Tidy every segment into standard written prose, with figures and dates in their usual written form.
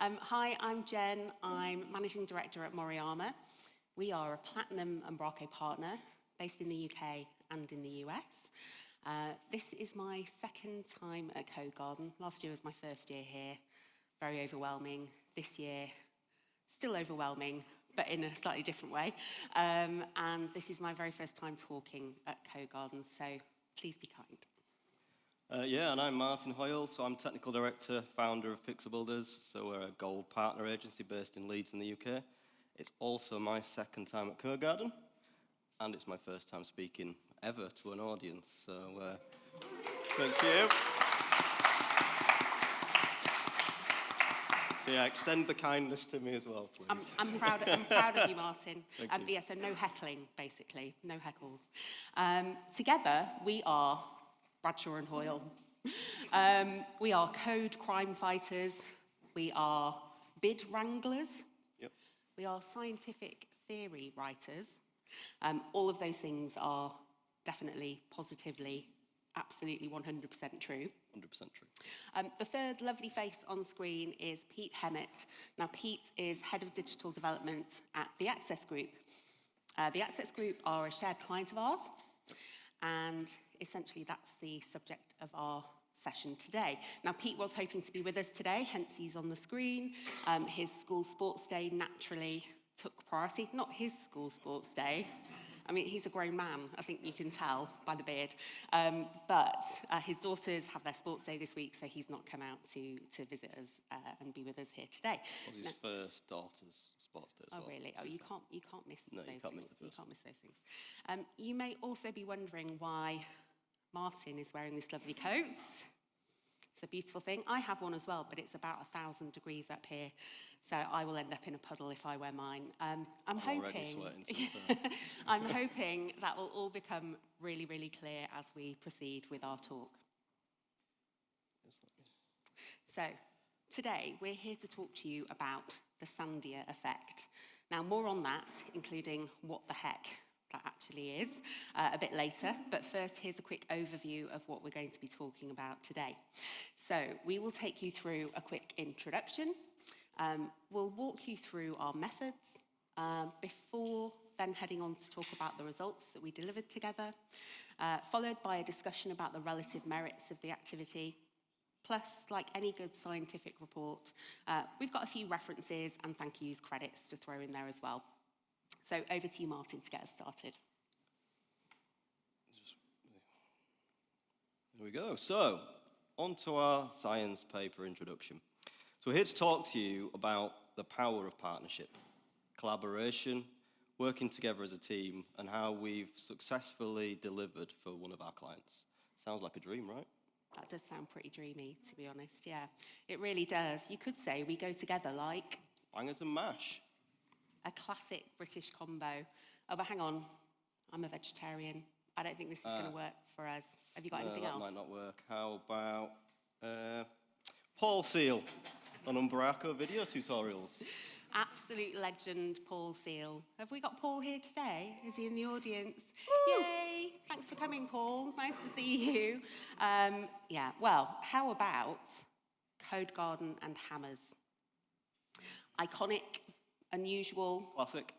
Hi, I'm Jen. I'm Managing Director at Moriyama. We are a Platinum Umbraco partner based in the UK and in the US. This is my second time at Codegarden. Last year was my first year here. Very overwhelming. This year, still overwhelming, but in a slightly different way. And this is my very first time talking at Codegarden, so please be kind. And I'm Martin Hoyle, so I'm Technical Director, founder of Pixelbuilders, so we're a gold partner agency based in Leeds in the UK. It's also my second time at Codegarden, and it's my first time speaking ever to an audience, so thank you. So yeah, extend the kindness to me as well, please. I'm proud of you, Martin. Thank you. Yeah, so no heckling, basically, no heckles. Together, we are Bradshaw and Hoyle. We are code crime fighters. We are bid wranglers. Yep. We are scientific theory writers. All of those things are definitely, positively, absolutely 100% true. 100% true. The third lovely face on screen is Pete Hemmett. Now, Pete is Head of Digital Development at the Access Group. The Access Group are a shared client of ours, and essentially that's the subject of our session today. Now, Pete was hoping to be with us today, hence he's on the screen. His school sports day naturally took priority. Not his school sports day. I mean, he's a grown man, I think you can tell by the beard. But his daughters have their sports day this week, so he's not come out to visit us and be with us here today. It was his first daughter's sports day as well. Oh, really? Oh, you can't miss those things. You can't miss those things. You may also be wondering why Martin is wearing this lovely coat. It's a beautiful thing. I have one as well, but it's about 1,000 degrees up here, so I will end up in a puddle if I wear mine. I'm hoping that will all become really, really clear as we proceed with our talk. So, today we're here to talk to you about the Sandia effect. Now, more on that, including what the heck that actually is, a bit later. But first, here's a quick overview of what we're going to be talking about today. So we will take you through a quick introduction. We'll walk you through our methods before then heading on to talk about the results that we delivered together, followed by a discussion about the relative merits of the activity. Plus, like any good scientific report, we've got a few references and thank yous credits to throw in there as well. So over to you, Martin, to get us started. There we go. So, on to our science paper introduction. So we're here to talk to you about the power of partnership, collaboration, working together as a team, and how we've successfully delivered for one of our clients. Sounds like a dream, right? That does sound pretty dreamy, to be honest, yeah. It really does. You could say we go together like bangers and mash. A classic British combo. Oh, but hang on, I'm a vegetarian. I don't think this is going to work for us. Have you got anything else? That might not work. How about Paul Seal on Umbraco video tutorials? Absolute legend, Paul Seal. Have we got Paul here today? Is he in the audience? Woo! Yay! Thanks for coming, Paul. Nice to see you. Well, how about Codegarden and hammers? Iconic, unusual. Classic.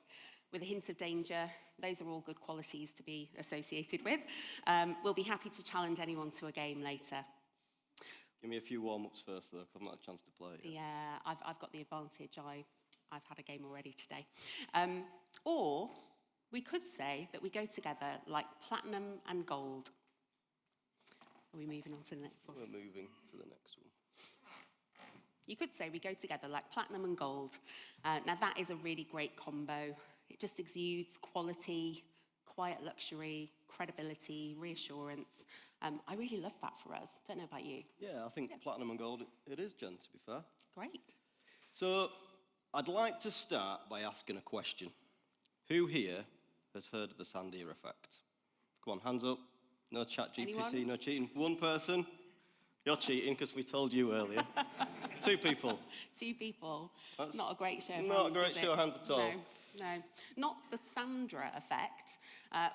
With a hint of danger. Those are all good qualities to be associated with. We'll be happy to challenge anyone to a game later. Give me a few warm-ups first, though, 'cause I've not had a chance to play yet. Yeah, I've got the advantage. I've had a game already today. Or we could say that we go together like platinum and gold. Are we moving on to the next one? We're moving to the next one. You could say we go together like platinum and gold. Now, that is a really great combo. It just exudes quality, quiet luxury, credibility, reassurance. I really love that for us. Don't know about you. Yeah, I think platinum and gold, it is, Jen, to be fair. Great. So, I'd like to start by asking a question. Who here has heard of the Sandia effect? Come on, hands up. No chat GPT, no cheating. One person. You're cheating because we told you earlier. 2 people. 2 people. That's not a great show of hands, not a great is show of it? hands at all. No, no. Not the Sandra effect,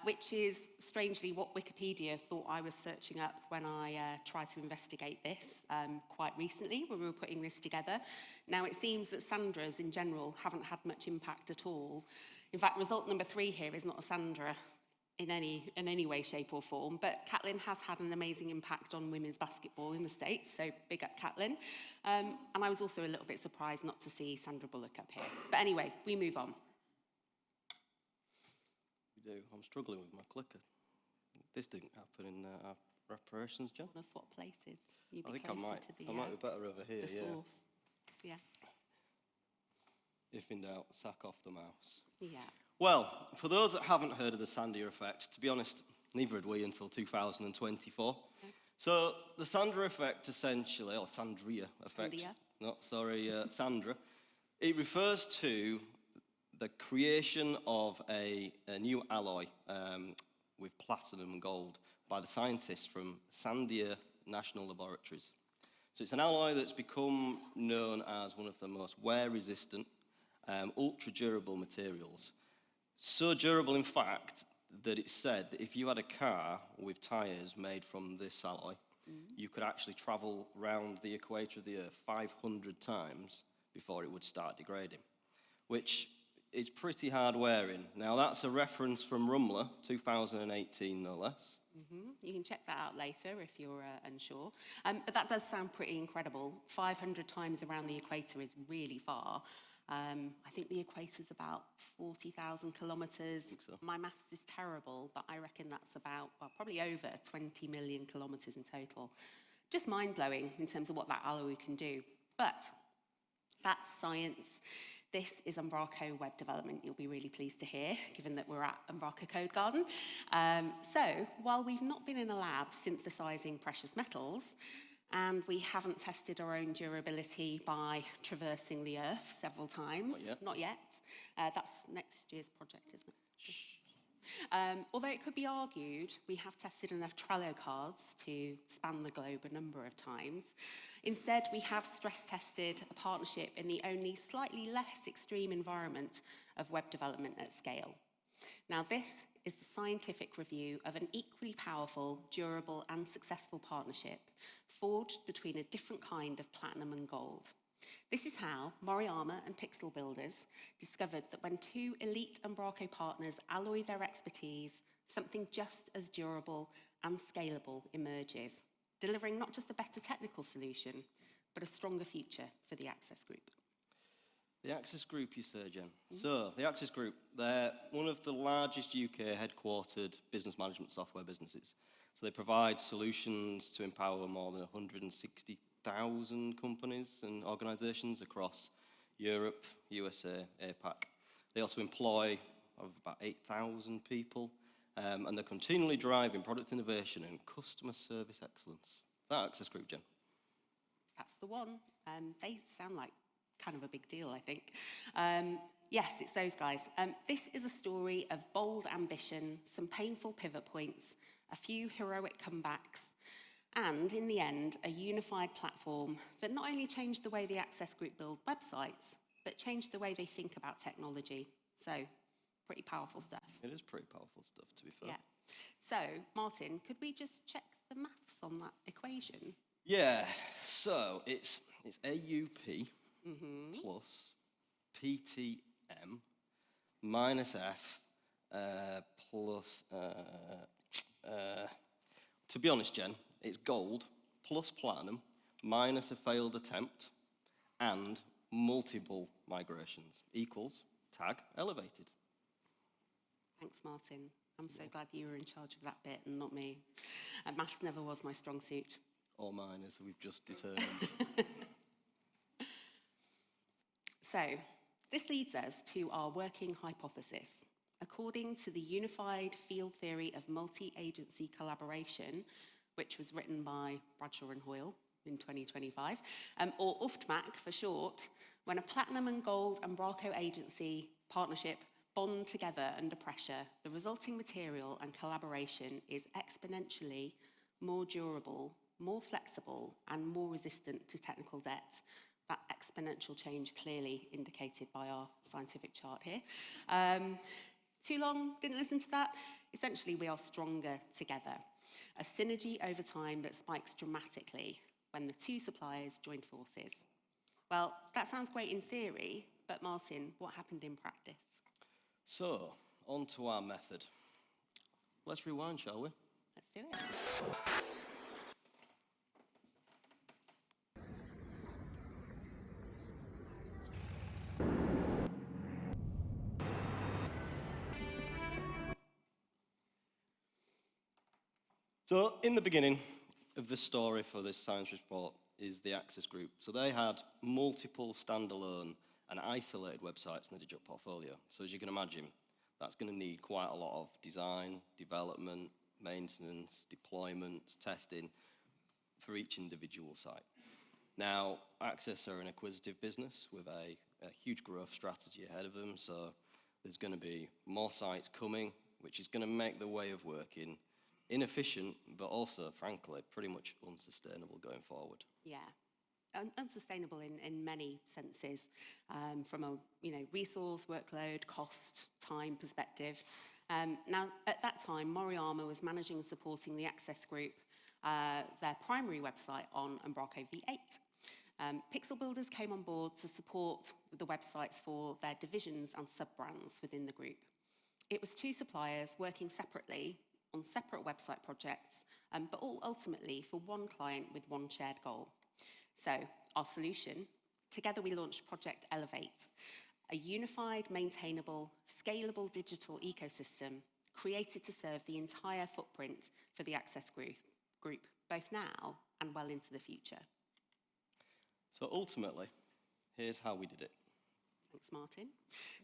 which is strangely what Wikipedia thought I was searching up when I tried to investigate this quite recently when we were putting this together. Now, it seems that Sandras in general haven't had much impact at all. In fact, result number 3 here is not a Sandra in any way, shape or form, but Catlin has had an amazing impact on women's basketball in the States, so big up Catlin. And I was also a little bit surprised not to see Sandra Bullock up here. But anyway, we move on. We do. I'm struggling with my clicker. This didn't happen in our preparations, Jen. Want to swap places? You I be think I closer might. to the, I might be better over here, the yeah. source. Yeah. If in doubt, sack off the mouse. Yeah. Well, for those that haven't heard of the Sandia effect, to be honest, neither had we until 2024. Okay. So the Sandra effect essentially, or Sandria effect, Sandra, it refers to the creation of a new alloy with platinum and gold by the scientists from Sandia National Laboratories. So it's an alloy that's become known as one of the most wear-resistant, ultra-durable materials. So durable, in fact, that it's said that if you had a car with tyres made from this alloy, you could actually travel round the equator of the Earth 500 times before it would start degrading, which is pretty hard wearing. Now, that's a reference from Rumler, 2018, no less. You can check that out later if you're unsure. But that does sound pretty incredible. 500 times around the equator is really far. I think the equator's about 40,000 kilometres. So. My maths is terrible, but I reckon that's about, well, probably over 20 million kilometres in total. Just mind-blowing in terms of what that alloy can do. But that's science. This is Umbraco web development, you'll be really pleased to hear, given that we're at Umbraco Codegarden. So, while we've not been in a lab synthesising precious metals, and we haven't tested our own durability by traversing the Earth several times. Not yet. That's next year's project, isn't it? Although it could be argued, we have tested enough Trello cards to span the globe a number of times. Instead, we have stress-tested a partnership in the only slightly less extreme environment of web development at scale. Now, this is the scientific review of an equally powerful, durable and successful partnership forged between a different kind of platinum and gold. This is how Moriyama and Pixelbuilders discovered that when 2 elite Umbraco partners alloy their expertise, something just as durable and scalable emerges, delivering not just a better technical solution, but a stronger future for the Access Group. The Access Group, you say, Jen. So, the Access Group, they're one of the largest UK headquartered business management software businesses. So they provide solutions to empower more than 160,000 companies and organisations across Europe, USA, APAC. They also employ about 8,000 people, and they're continually driving product innovation and customer service excellence. That Access Group, Jen. That's the one. They sound like kind of a big deal, I think. Yes, it's those guys. This is a story of bold ambition, some painful pivot points, a few heroic comebacks, and in the end, a unified platform that not only changed the way the Access Group build websites, but changed the way they think about technology. So, pretty powerful stuff. It is pretty powerful stuff, to be fair. Yeah. So, Martin, could we just check the maths on that equation? Yeah, so it's AUP plus PTM minus F plus, to be honest, Jen, it's gold plus platinum minus a failed attempt and multiple migrations equals tag elevated. Thanks, Martin. I'm so glad you were in charge of that bit and not me. Maths never was my strong suit. Or mine, as we've just determined. So, this leads us to our working hypothesis. According to the Unified Field Theory of Multi-Agency Collaboration, which was written by Bradshaw and Hoyle in 2025, or UFTMAC for short, when a platinum and gold Umbraco agency partnership bond together under pressure, the resulting material and collaboration is exponentially more durable more flexible, and more resistant to technical debt. That exponential change clearly indicated by our scientific chart here. Too long? Didn't listen to that? Essentially, we are stronger together. A synergy over time that spikes dramatically when the two suppliers joined forces. Well, that sounds great in theory, but Martin, what happened in practice? So, on to our method. Let's rewind, shall we? Let's do it. So, in the beginning of the story for this science report is the Access Group. So they had multiple standalone and isolated websites in the digital portfolio. So as you can imagine, that's going to need quite a lot of design, development, maintenance, deployment, testing for each individual site. Now, Access are an acquisitive business with a huge growth strategy ahead of them, so there's going to be more sites coming, which is going to make the way of working inefficient, but also, frankly, pretty much unsustainable going forward. Yeah. Unsustainable in many senses, from a resource, workload, cost, time perspective. Now, at that time, Moriyama was managing and supporting the Access Group, their primary website on Umbraco V8. Pixelbuilders came on board to support the websites for their divisions and sub-brands within the group. It was two suppliers working separately on separate website projects, but all ultimately for one client with one shared goal. So our solution, together we launched Project Elevate, a unified, maintainable, scalable digital ecosystem created to serve the entire footprint for the Access Group, both now and well into the future. So ultimately, here's how we did it. Thanks, Martin.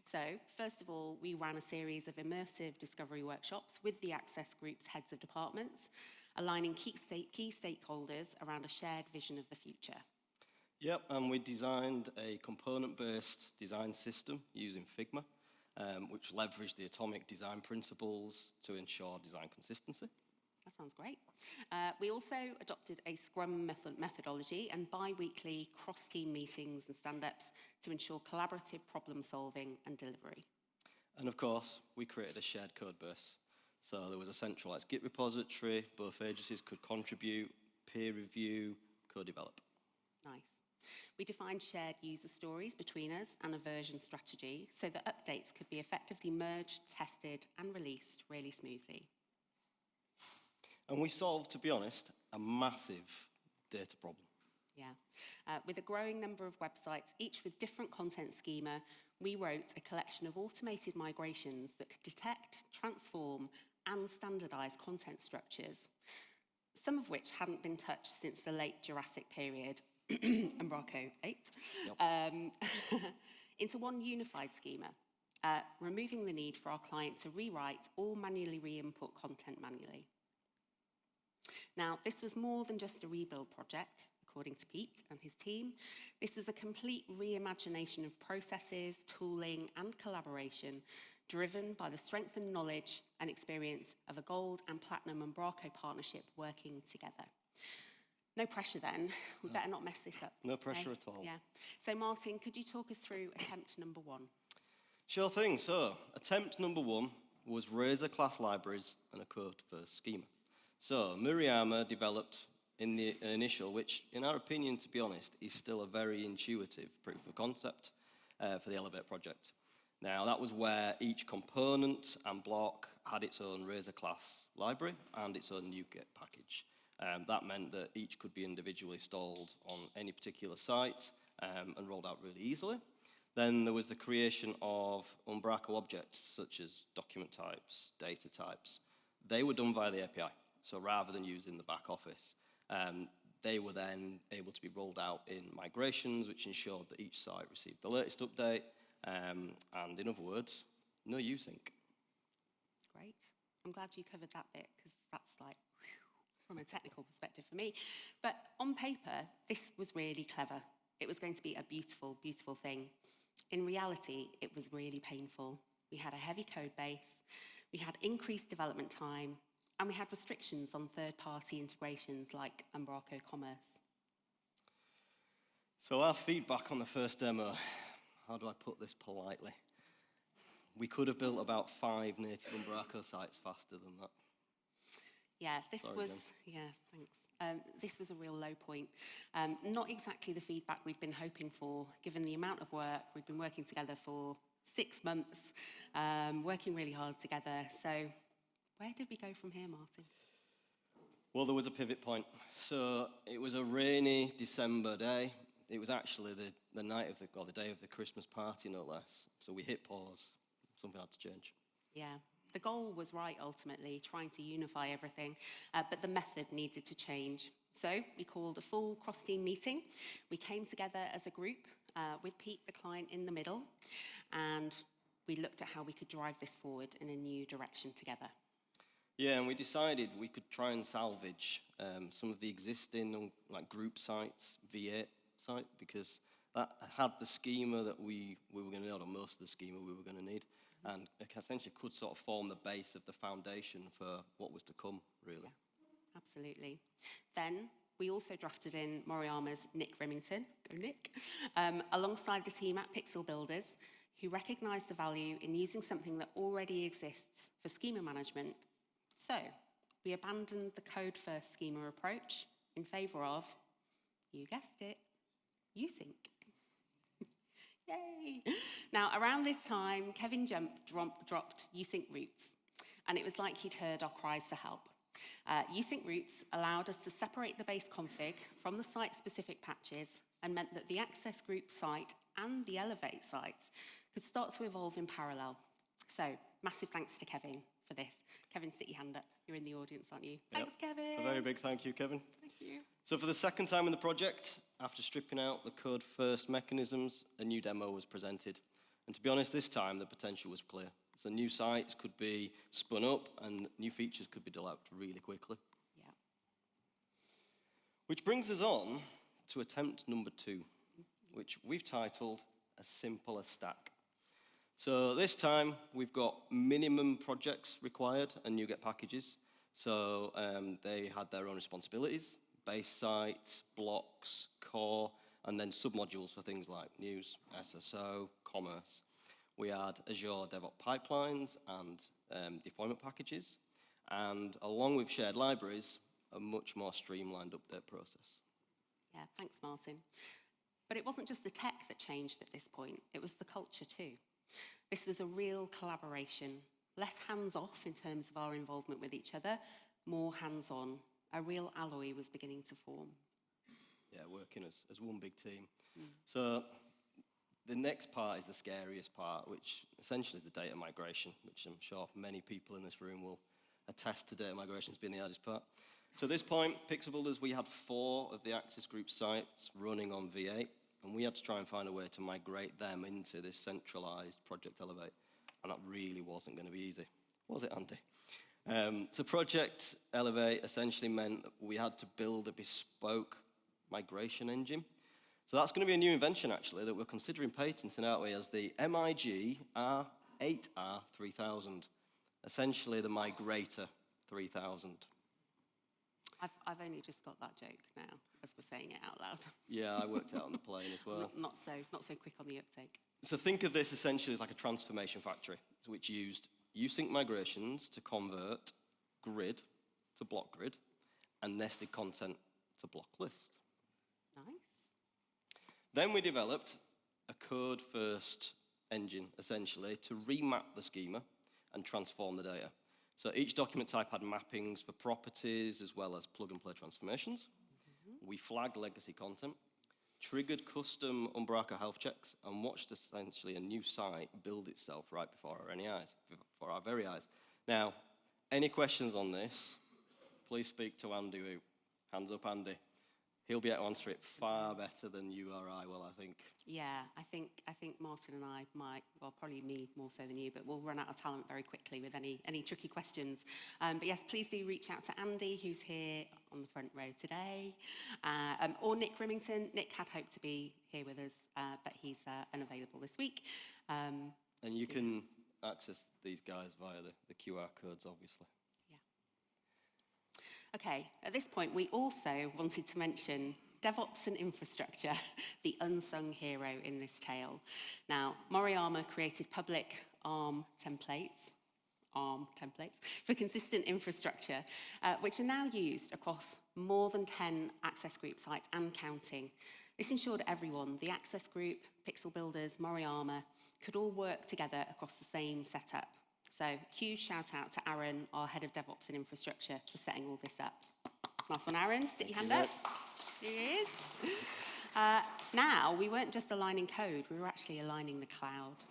So, first of all, we ran a series of immersive discovery workshops with the Access Group's heads of departments, aligning key stakeholders around a shared vision of the future. Yep, and we designed a component-based design system using Figma, which leveraged the atomic design principles to ensure design consistency. That sounds great. We also adopted a Scrum methodology and bi-weekly cross-team meetings and stand-ups to ensure collaborative problem-solving and delivery. And of course, we created a shared code base. So there was a centralized Git repository, both agencies could contribute, peer review, co-develop. Nice. We defined shared user stories between us and a version strategy so that updates could be effectively merged, tested, and released really smoothly. And we solved, to be honest, a massive data problem. Yeah. With a growing number of websites, each with different content schema, we wrote a collection of automated migrations that could detect, transform, and standardize content structures, some of which hadn't been touched since the late Jurassic period, Umbraco 8, into one unified schema, removing the need for our client to rewrite or manually re-input content manually. Now, this was more than just a rebuild project, according to Pete and his team. This was a complete reimagination of processes, tooling, and collaboration, driven by the strengthened knowledge and experience of a gold and platinum Umbraco partnership working together. No pressure then. We better not mess this up. No pressure at all. Yeah. So, Martin, could you talk us through attempt number one? Sure thing. So, attempt number one was Razor class libraries and a code-first schema. So, Moriyama developed in the initial, which, in our opinion, to be honest, is still a very intuitive proof of concept for the Elevate project. Now, that was where each component and block had its own Razor class library and its own NuGet package. That meant that each could be individually installed on any particular site and rolled out really easily. Then there was the creation of Umbraco objects, such as document types, data types. They were done via the API. So rather than using the back office, they were then able to be rolled out in migrations, which ensured that each site received the latest update, and in other words, no usync. Great. I'm glad you covered that bit, because that's like, from a technical perspective for me. But on paper, this was really clever. It was going to be a beautiful, beautiful thing. In reality, it was really painful. We had a heavy code base, we had increased development time, And we had restrictions on third-party integrations like Umbraco Commerce. So our feedback on the first demo, how do I put this politely? We could have built about 5 native Umbraco sites faster than that. Yeah, this Sorry, was, Jen. yeah, thanks. This was a real low point. Not exactly the feedback we'd been hoping for, given the amount of work. We'd been working together for 6 months, working really hard together. So where did we go from here, Martin? Well, there was a pivot point. So it was a rainy December day. It was actually the night of the day of the Christmas party, no less. So we hit pause. Something had to change. Yeah, the goal was right ultimately, trying to unify everything, but the method needed to change. So we called a full cross-team meeting. We came together as a group with Pete, the client, in the middle, and we looked at how we could drive this forward in a new direction together. Yeah, and we decided we could try and salvage some of the existing like group sites, V8 site, because that had the schema that we were going to need, or most of the schema we were going to need, and it essentially could sort of form the base of the foundation for what was to come, really. Yeah, absolutely. Then we also drafted in Moriyama's Nick Remington, go Nick, alongside the team at Pixelbuilders, who recognised the value in using something that already exists for schema management. So we abandoned the code-first schema approach in favour of, you guessed it, usync. Yay! Now, around this time, Kevin dropped usync roots, and it was like he'd heard our cries for help. Usync roots allowed us to separate the base config from the site-specific patches and meant that the access group site and the Elevate sites could start to evolve in parallel. So, massive thanks to Kevin for this. Kevin, stick your hand up. You're in the audience, aren't you? Yep. Thanks, Kevin. A very big thank you, Kevin. Thank you. So for the second time in the project, after stripping out the code-first mechanisms, a new demo was presented. And to be honest, this time the potential was clear. So new sites could be spun up and new features could be developed really quickly. Yeah. Which brings us on to attempt number 2, which we've titled As Simple as Stack. So this time we've got minimum projects required and NuGet packages. So they had their own responsibilities, base sites, blocks, core, and then submodules for things like news, SSO, commerce. We had Azure DevOps pipelines and deployment packages, and along with shared libraries, a much more streamlined update process. Yeah, thanks, Martin. But it wasn't just the tech that changed at this point, it was the culture too. This was a real collaboration, less hands-off in terms of our involvement with each other, more hands-on. A real alloy was beginning to form. Yeah, working as one big team. So the next part is the scariest part, which essentially is the data migration, which I'm sure many people in this room will attest to data migration as being the hardest part. So at this point, Pixelbuilders, we had 4 of the Access Group sites running on V8, and we had to try and find a way to migrate them into this centralized Project Elevate. And that really wasn't going to be easy. Was it, Andy? So Project Elevate essentially meant that we had to build a bespoke migration engine. So that's going to be a new invention, actually, that we're considering patenting, aren't we, as the MIG R8R3000, essentially the Migrator 3000. I've only just got that joke now, as we're saying it out loud. Yeah, I worked it out on the plane as well. Not so quick on the uptake. So think of this essentially as like a transformation factory, which used usync migrations to convert grid to block grid and nested content to block list. Nice. Then we developed a code-first engine, essentially, to remap the schema and transform the data. So each document type had mappings for properties as well as plug-and-play transformations. We flagged legacy content, triggered custom Umbraco health checks, and watched essentially a new site build itself right before our very eyes. Now, any questions on this, please speak to Andy Wu. Hands up, Andy. He'll be able to answer it far better than you or I will, I think. Yeah, I think Martin and I might, well, probably me more so than you, but we'll run out of talent very quickly with any tricky questions. But yes, please do reach out to Andy, who's here on the front row today, or Nick Remington. Nick had hoped to be here with us, but he's unavailable this week. And you can access these guys via the QR codes, obviously. Yeah. Okay, at this point, we also wanted to mention DevOps and infrastructure, the unsung hero in this tale. Now, Moriyama created public ARM templates for consistent infrastructure, which are now used across more than 10 access group sites and counting. This ensured everyone, the access group, Pixelbuilders, Moriyama, could all work together across the same setup. So huge shout out to Aaron, our head of DevOps and infrastructure, for setting all this up. Nice one, Aaron. Stick your hand up. Here he is. Now, we weren't just aligning code, we were actually aligning the cloud.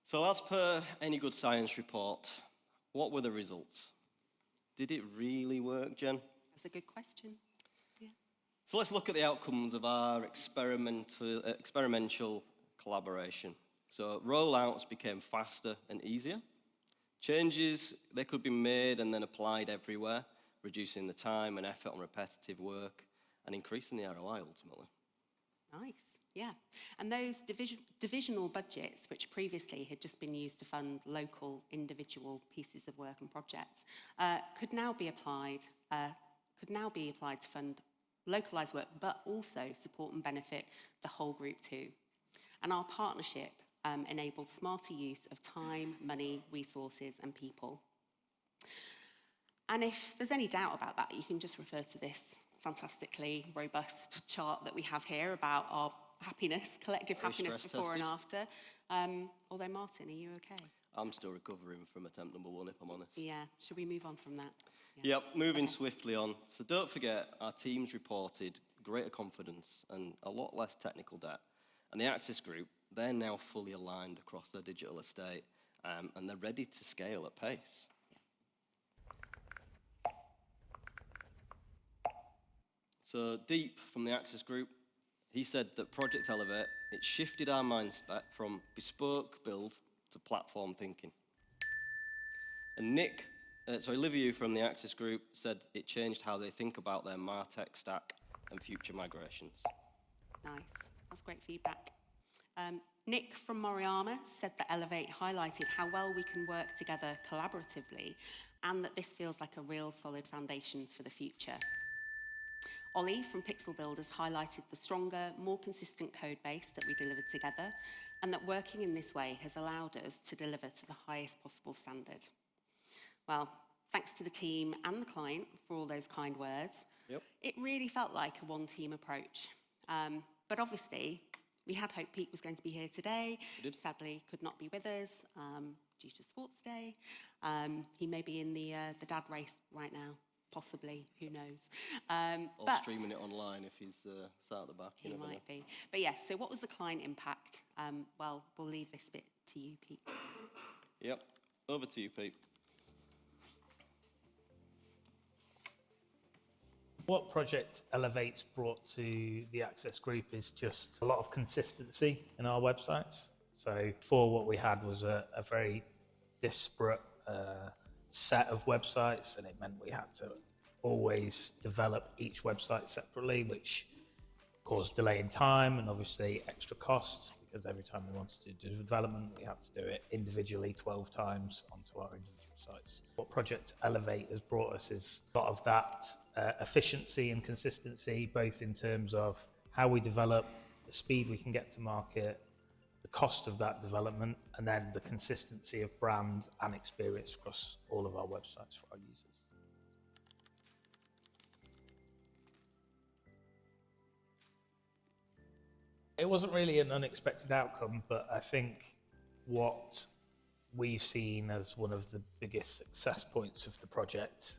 So as per any good science report, what were the results? Did it really work, Jen? That's a good question. Yeah. So let's look at the outcomes of our experimental collaboration. So rollouts became faster and easier. Changes, they could be made and then applied everywhere, reducing the time and effort on repetitive work and increasing the ROI ultimately. Nice, yeah. And those divisional budgets, which previously had just been used to fund local, individual pieces of work and projects, could now be applied to fund localized work, but also support and benefit the whole group too. And our partnership enabled smarter use of time, money, resources, and people. And if there's any doubt about that, you can just refer to this fantastically robust chart that we have here about our happiness, collective happiness before and after. Although, Martin, are you okay? I'm still recovering from attempt number 1, if I'm honest. Yeah, should we move on from that? Yeah. Yep, moving swiftly on. So don't forget, our teams reported greater confidence and a lot less technical debt. And the Access Group, they're now fully aligned across their digital estate, and they're ready to scale at pace. So Deep from the Access Group, he said that Project Elevate, it shifted our mindset from bespoke build to platform thinking. And Olivia from the Access Group said it changed how they think about their MarTech stack and future migrations. Nice, that's great feedback. Nick from Moriyama said that Elevate highlighted how well we can work together collaboratively and that this feels like a real solid foundation for the future. Ollie from Pixelbuilders highlighted the stronger, more consistent code base that we delivered together and that working in this way has allowed us to deliver to the highest possible standard. Well, thanks to the team and the client for all those kind words. Yep. It really felt like a one-team approach. But obviously, we had hoped Pete was going to be here today. We did. Sadly, could not be with us due to sports day. He may be in the dad race right now, possibly, who knows. Or streaming it online if he's sat at the back. He might be. But yes, so what was the client impact? Well, we'll leave this bit to you, Pete. Yep, over to you, Pete. What Project Elevate's brought to the Access Group is just a lot of consistency in our websites. So before, what we had was a very disparate set of websites, and it meant we had to always develop each website separately, which caused delay in time and obviously extra cost, because every time we wanted to do development, we had to do it individually 12 times onto our individual sites. What Project Elevate has brought us is a lot of that efficiency and consistency, both in terms of how we develop, the speed we can get to market, the cost of that development, and then the consistency of brand and experience across all of our websites for our users. It wasn't really an unexpected outcome, but I think what we've seen as one of the biggest success points of the project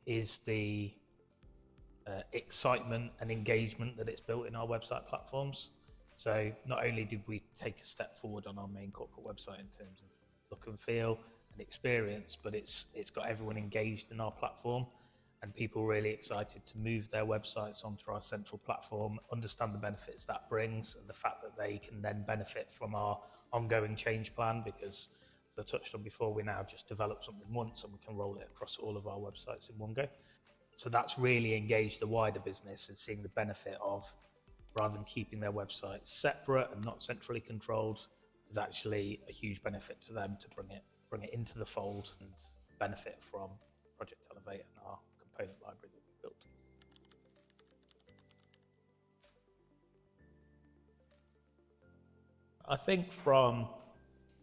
is the excitement and engagement that it's built in our website platforms. So not only did we take a step forward on our main corporate website in terms of look and feel and experience, but it's got everyone engaged in our platform and people really excited to move their websites onto our central platform, understand the benefits that brings and the fact that they can then benefit from our ongoing change plan, because as I touched on before, we now just develop something once and we can roll it across all of our websites in one go. So that's really engaged the wider business and seeing the benefit of, rather than keeping their websites separate and not centrally controlled, is actually a huge benefit to them to bring it into the fold and benefit from Project Elevate and our component library that we built. I think from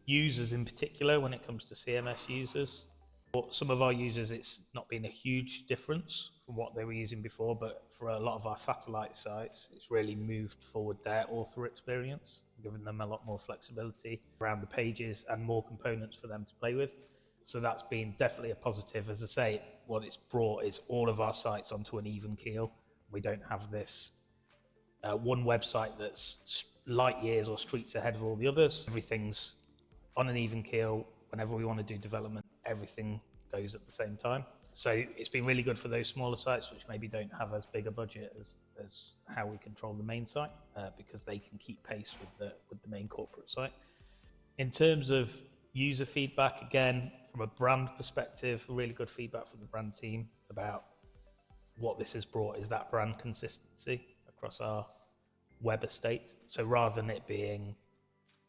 users in particular, when it comes to CMS users, for some of our users, it's not been a huge difference from what they were using before, but for a lot of our satellite sites, it's really moved forward their author experience, giving them a lot more flexibility around the pages and more components for them to play with. So that's been definitely a positive. As I say, what it's brought is all of our sites onto an even keel. We don't have this one website that's light years or streets ahead of all the others. Everything's on an even keel. Whenever we want to do development, everything goes at the same time. So it's been really good for those smaller sites which maybe don't have as big a budget as how we control the main site, because they can keep pace with the main corporate site. In terms of user feedback, again, from a brand perspective, really good feedback from the brand team about what this has brought is that brand consistency across our web estate. So rather than it being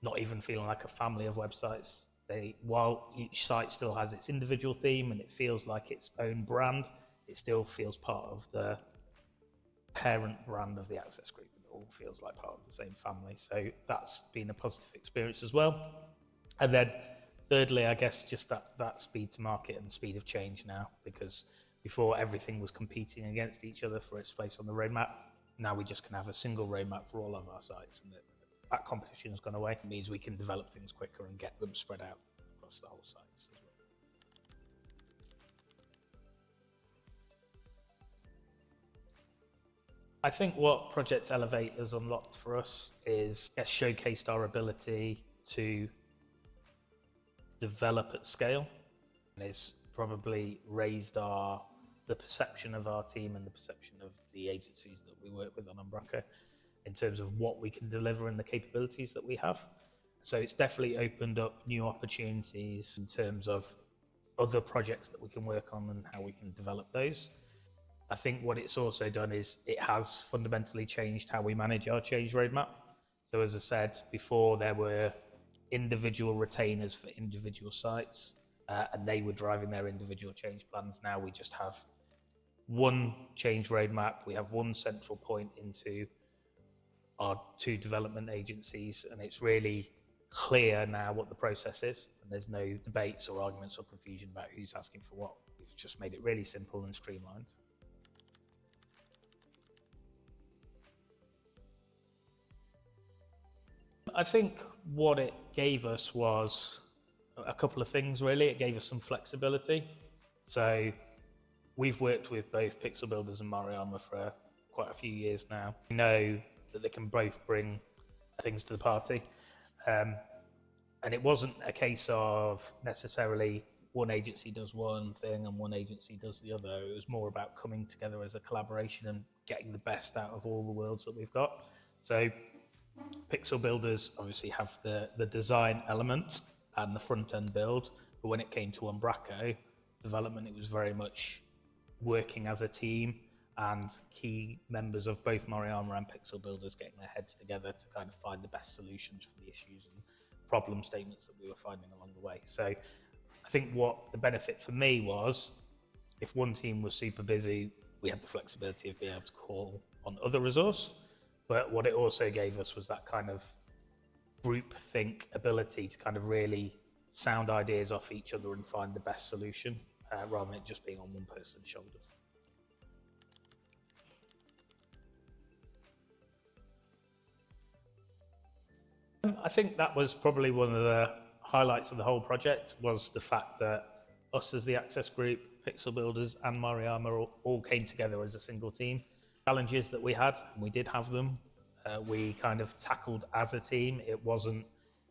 not even feeling like a family of websites, while each site still has its individual theme and it feels like its own brand, it still feels part of the parent brand of the Access Group. It all feels like part of the same family. So that's been a positive experience as well. And then thirdly, I guess just that speed to market and speed of change now, because before everything was competing against each other for its place on the roadmap. Now we just can have a single roadmap for all of our sites, and that competition has gone away. It means we can develop things quicker and get them spread out across the whole sites as well. I think what Project Elevate has unlocked for us is it's showcased our ability to develop at scale, and it's probably raised the perception of our team and the perception of the agencies that we work with on Umbraco in terms of what we can deliver and the capabilities that we have. So it's definitely opened up new opportunities in terms of other projects that we can work on and how we can develop those. I think what it's also done is it has fundamentally changed how we manage our change roadmap. So as I said before, there were individual retainers for individual sites, and they were driving their individual change plans. Now we just have one change roadmap. We have one central point into our two development agencies, and it's really clear now what the process is, and there's no debates or arguments or confusion about who's asking for what. It's just made it really simple and streamlined. I think what it gave us was a couple of things, really. It gave us some flexibility. So we've worked with both Pixelbuilders and Moriyama for quite a few years now. We know that they can both bring things to the party. And it wasn't a case of necessarily one agency does one thing and one agency does the other. It was more about coming together as a collaboration and getting the best out of all the worlds that we've got. So Pixelbuilders obviously have the design element and the front-end build, but when it came to Umbraco development, it was very much working as a team and key members of both Moriyama and Pixelbuilders getting their heads together to kind of find the best solutions for the issues and problem statements that we were finding along the way. So I think what the benefit for me was, if one team was super busy, we had the flexibility of being able to call on other resource, but what it also gave us was that kind of group think ability to kind of really sound ideas off each other and find the best solution, rather than it just being on one person's shoulders. I think that was probably one of the highlights of the whole project, was the fact that us as the Access Group, Pixelbuilders and Moriyama all came together as a single team. Challenges that we had, and we did have them, we kind of tackled as a team. It wasn't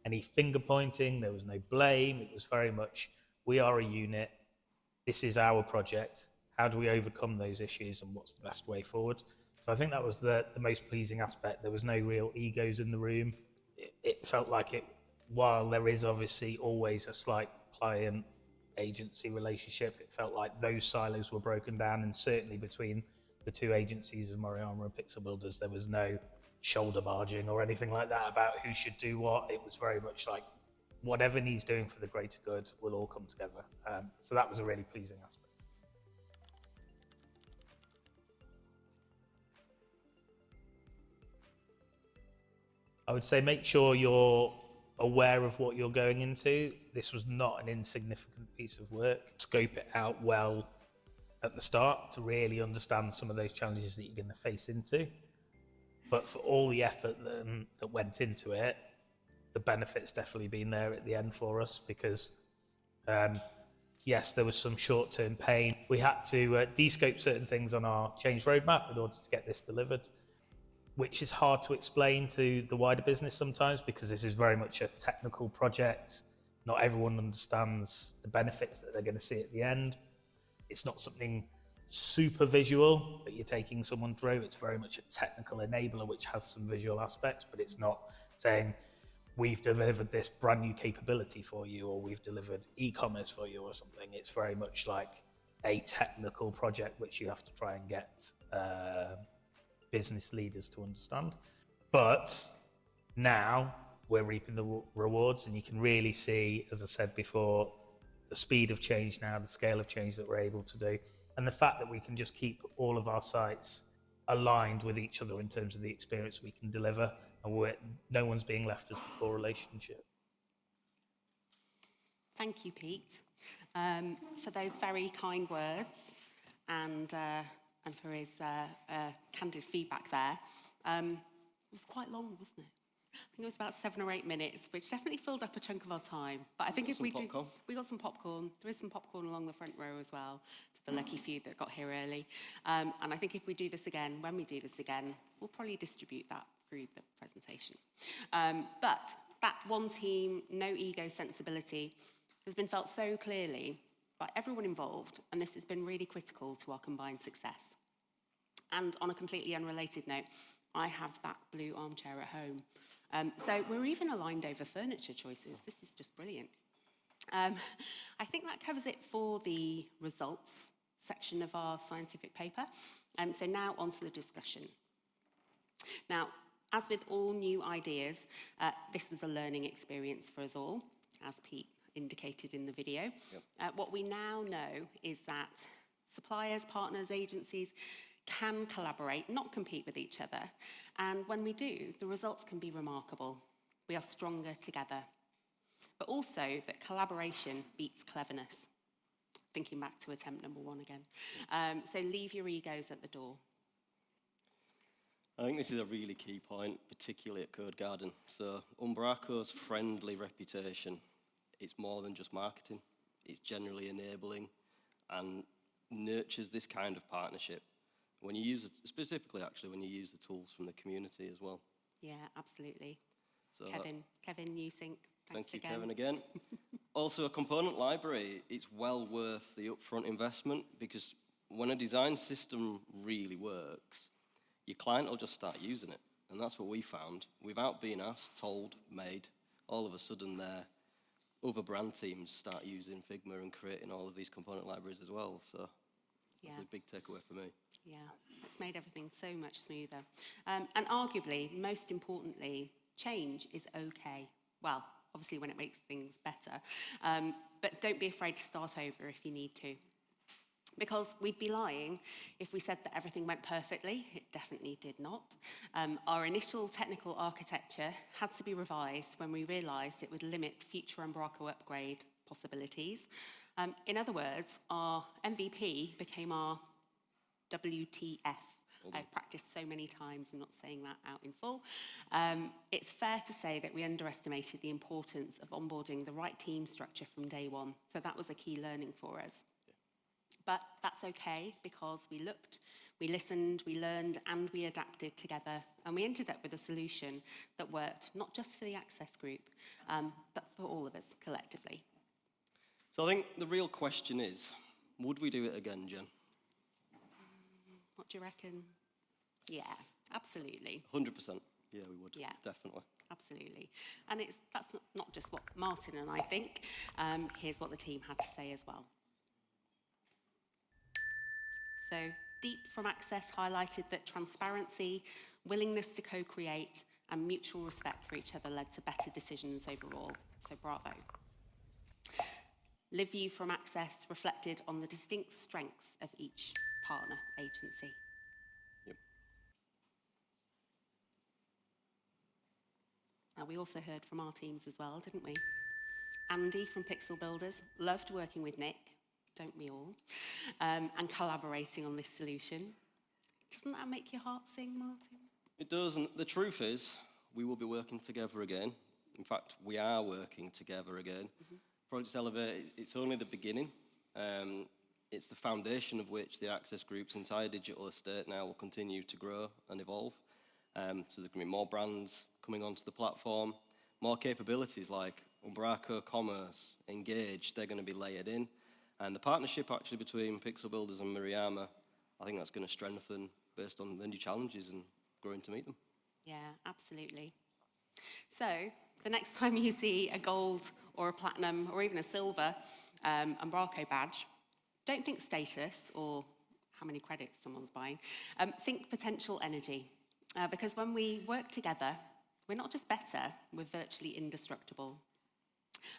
any finger pointing, there was no blame. It was very much, we are a unit, this is our project, how do we overcome those issues and what's the best way forward? So I think that was the most pleasing aspect. There was no real egos in the room. It felt like it, while there is obviously always a slight client agency relationship, it felt like those silos were broken down, and certainly between the two agencies of Moriyama and Pixelbuilders, there was no shoulder barging or anything like that about who should do what. It was very much like, whatever needs doing for the greater good will all come together. So that was a really pleasing aspect. I would say make sure you're aware of what you're going into. This was not an insignificant piece of work. Scope it out well at the start to really understand some of those challenges that you're going to face into. But for all the effort that went into it, the benefit's definitely been there at the end for us, because yes, there was some short-term pain. We had to de-scope certain things on our change roadmap in order to get this delivered, which is hard to explain to the wider business sometimes, because this is very much a technical project. Not everyone understands the benefits that they're going to see at the end. It's not something super visual that you're taking someone through. It's very much a technical enabler which has some visual aspects, but it's not saying we've delivered this brand new capability for you, or we've delivered e-commerce for you or something. It's very much like a technical project which you have to try and get business leaders to understand. But now we're reaping the rewards, and you can really see, as I said before, the speed of change now, the scale of change that we're able to do, and the fact that we can just keep all of our sites aligned with each other in terms of the experience we can deliver, and no one's being left as a poor relationship. Thank you, Pete, for those very kind words and for his candid feedback there. It was quite long, wasn't it? I think it was about 7 or 8 minutes, which definitely filled up a chunk of our time. But I think if we do, we got some popcorn. There is some popcorn along the front row as well, for the lucky few that got here early. And I think if we do this again, when we do this again, we'll probably distribute that through the presentation. But that one team, no ego sensibility has been felt so clearly by everyone involved, and this has been really critical to our combined success. And on a completely unrelated note, I have that blue armchair at home. So we're even aligned over furniture choices. This is just brilliant. I think that covers it for the results section of our scientific paper. So now on to the discussion. Now, as with all new ideas, this was a learning experience for us all, as Pete indicated in the video. Yep. What we now know is that suppliers, partners, agencies can collaborate, not compete with each other. And when we do, the results can be remarkable. We are stronger together. But also that collaboration beats cleverness. Thinking back to attempt number 1 again. So leave your egos at the door. I think this is a really key point, particularly at Codegarden. So Umbraco's friendly reputation, it's more than just marketing. It's generally enabling and nurtures this kind of partnership. When you use it, specifically actually when you use the tools from the community as well. Yeah, absolutely. So Kevin, NewSync, thank you, again. Kevin, again. Also, a component library, it's well worth the upfront investment, because when a design system really works, your client will just start using it. And that's what we found. Without being asked, told, made, all of a sudden their other brand teams start using Figma and creating all of these component libraries as well. So that's a big takeaway for me. Yeah, it's made everything so much smoother. And arguably, most importantly, change is okay. Well, obviously when it makes things better. But don't be afraid to start over if you need to. Because we'd be lying if we said that everything went perfectly. It definitely did not. Our initial technical architecture had to be revised when we realised it would limit future Umbraco upgrade possibilities. In other words, our MVP became our WTF. I've practiced so many times, I'm not saying that out in full. It's fair to say that we underestimated the importance of onboarding the right team structure from day one. So that was a key learning for us. But that's okay, because we looked, we listened, we learned, and we adapted together. And we ended up with a solution that worked not just for the Access group, but for all of us collectively. So I think the real question is, would we do it again, Jen? What do you reckon? Yeah, absolutely. 100%. Yeah, we would. Yeah. Definitely. Absolutely. And that's not just what Martin and I think. Here's what the team had to say as well. So Deep from Access highlighted that transparency, willingness to co-create, and mutual respect for each other led to better decisions overall. So bravo. LiveView from Access reflected on the distinct strengths of each partner agency. Yep. Now, we also heard from our teams as well, didn't we? Andy from Pixel Builders loved working with Nick, don't we all, and collaborating on this solution. Doesn't that make your heart sing, Martin? It does, and the truth is, we will be working together again. In fact, we are working together again. Project Elevate, it's only the beginning. It's the foundation of which the Access Group's entire digital estate now will continue to grow and evolve. So there's going to be more brands coming onto the platform, more capabilities like Umbraco, Commerce, Engage, they're going to be layered in. And the partnership actually between Pixel Builders and Moriyama, I think that's going to strengthen based on the new challenges and growing to meet them. Yeah, absolutely. So the next time you see a gold or a platinum or even a silver Umbraco badge, don't think status or how many credits someone's buying. Think potential energy. Because when we work together, we're not just better, we're virtually indestructible.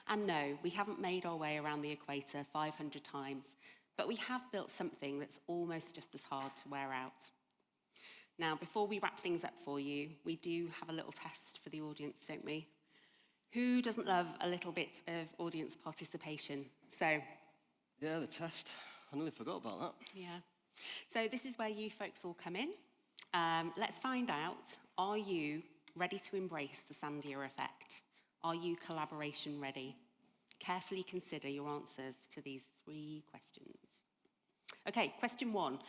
And no, we haven't made our way around the equator 500 times, but we have built something that's almost just as hard to wear out. Now, before we wrap things up for you, we do have a little test for the audience, don't we? Who doesn't love a little bit of audience participation? So, Yeah, the test. I nearly forgot about that. yeah. So this is where you folks all come in. Let's find out, are you ready to embrace the Sandia effect? Are you collaboration ready? Carefully consider your answers to these 3 questions. Okay, question 1.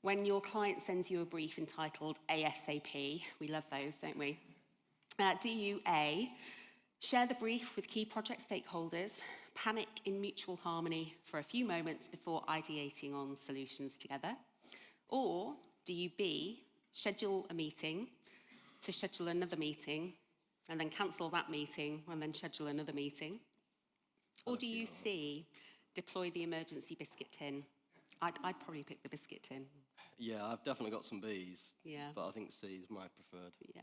When your client sends you a brief entitled ASAP, we love those, don't we? Do you A, share the brief with key project stakeholders, panic in mutual harmony for a few moments before ideating on solutions together? Or do you B, schedule a meeting to schedule another meeting and then cancel that meeting and then schedule another meeting? Or do you C, deploy the emergency biscuit tin? I'd probably pick the biscuit tin. Yeah, I've definitely got some Bs, Yeah. but I think C is my preferred. Yeah.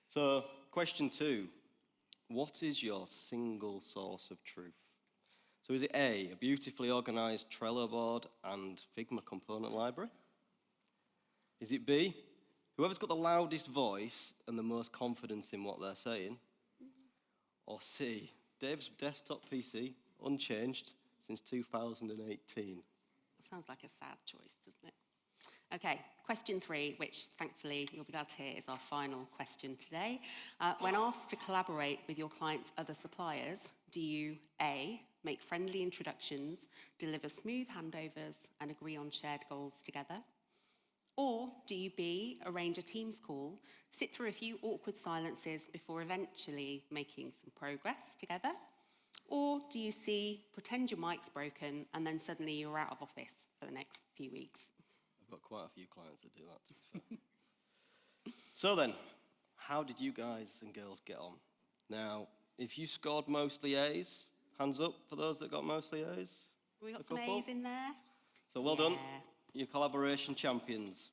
So, question 2. What is your single source of truth? So is it A, a beautifully organised Trello board and Figma component library? Is it B, whoever's got the loudest voice and the most confidence in what they're saying? Or C, Dave's desktop PC, unchanged since 2018? Sounds like a sad choice, doesn't it? Okay, question 3, which thankfully you'll be glad to hear is our final question today. When asked to collaborate with your client's other suppliers, do you A, make friendly introductions, deliver smooth handovers, and agree on shared goals together? Or do you B, arrange a Teams call, sit through a few awkward silences before eventually making some progress together? Or do you C, pretend your mic's broken and then suddenly you're out of office for the next few weeks? I've got quite a few clients that do that, to be fair. So then, how did you guys and girls get on? Now, if you scored mostly A's, hands up for those that got mostly A's. We got A some couple? A's in there? So well done, Yeah. you collaboration champions.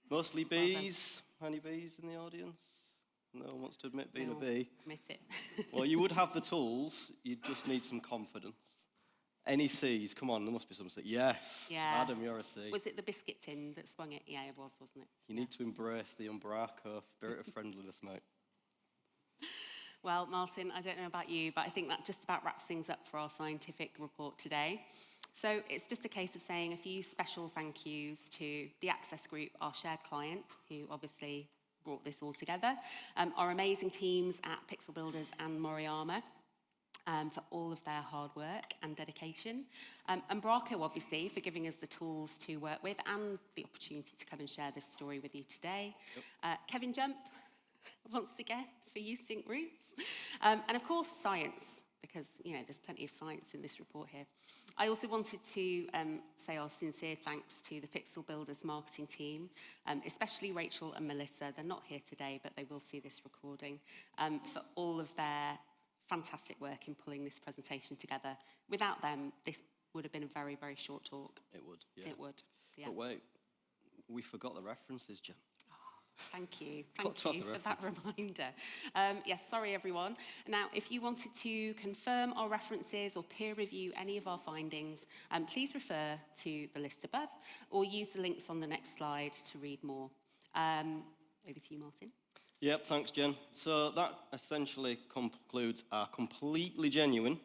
Mostly Well done. B's. Any B's in the audience? No one wants to admit being No, a B. Admit it. Well, you would have the tools, you just need some confidence. Any C's? Come on, there must be some C's. Yes, Yeah. Adam, you're a C. Was it the biscuit tin that swung it? Yeah, it was, wasn't it? You need to embrace the Umbraco spirit of friendliness, mate. Well, Martin, I don't know about you, but I think that just about wraps things up for our scientific report today. So it's just a case of saying a few special thank yous to the Access Group, our shared client, who obviously brought this all together, our amazing teams at Pixel Builders and Moriyama, for all of their hard work and dedication. Umbraco, obviously, for giving us the tools to work with and the opportunity to come and share this story with you today. Yep. Kevin Jump, once again, for using roots. And of course, science, because, you know, there's plenty of science in this report here. I also wanted to say our sincere thanks to the Pixel Builders marketing team, especially Rachel and Melissa. They're not here today, but they will see this recording, for all of their fantastic work in pulling this presentation together. Without them, this would have been a very, very short talk. It would, yeah. It would, yeah. But wait, we forgot the references, Jen. Thank you. Got to Thank have you the for that references. reminder. Yes, sorry everyone. Now, if you wanted to confirm our references or peer review any of our findings, please refer to the list above or use the links on the next slide to read more. Over to you, Martin. Yep, thanks, Jen. So that essentially concludes our completely genuine,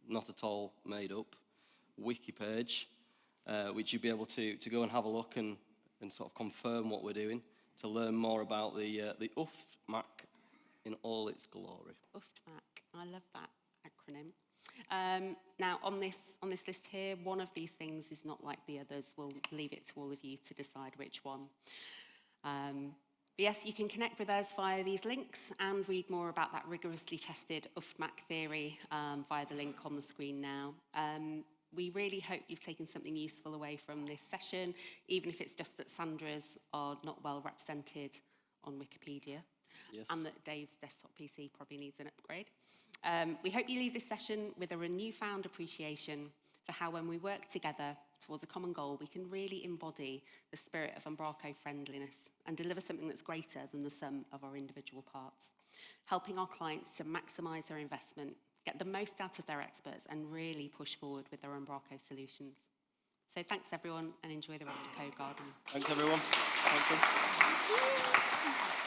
not at all made up, wiki page, which you'll be able to go and have a look and sort of confirm what we're doing, to learn more about the UFMAC in all its glory. UFMAC, I love that acronym. Now, on this list here, one of these things is not like the others. We'll leave it to all of you to decide which one. Yes, you can connect with us via these links and read more about that rigorously tested UFMAC theory via the link on the screen now. We really hope you've taken something useful away from this session, even if it's just that Sandra's are not well represented on Wikipedia. Yes. And that Dave's desktop PC probably needs an upgrade. We hope you leave this session with a newfound appreciation for how when we work together towards a common goal, we can really embody the spirit of Umbraco friendliness and deliver something that's greater than the sum of our individual parts, helping our clients to maximise their investment, get the most out of their experts, and really push forward with their Umbraco solutions. So thanks, everyone, and enjoy the rest of Codegarden. Thanks, everyone. Thank you.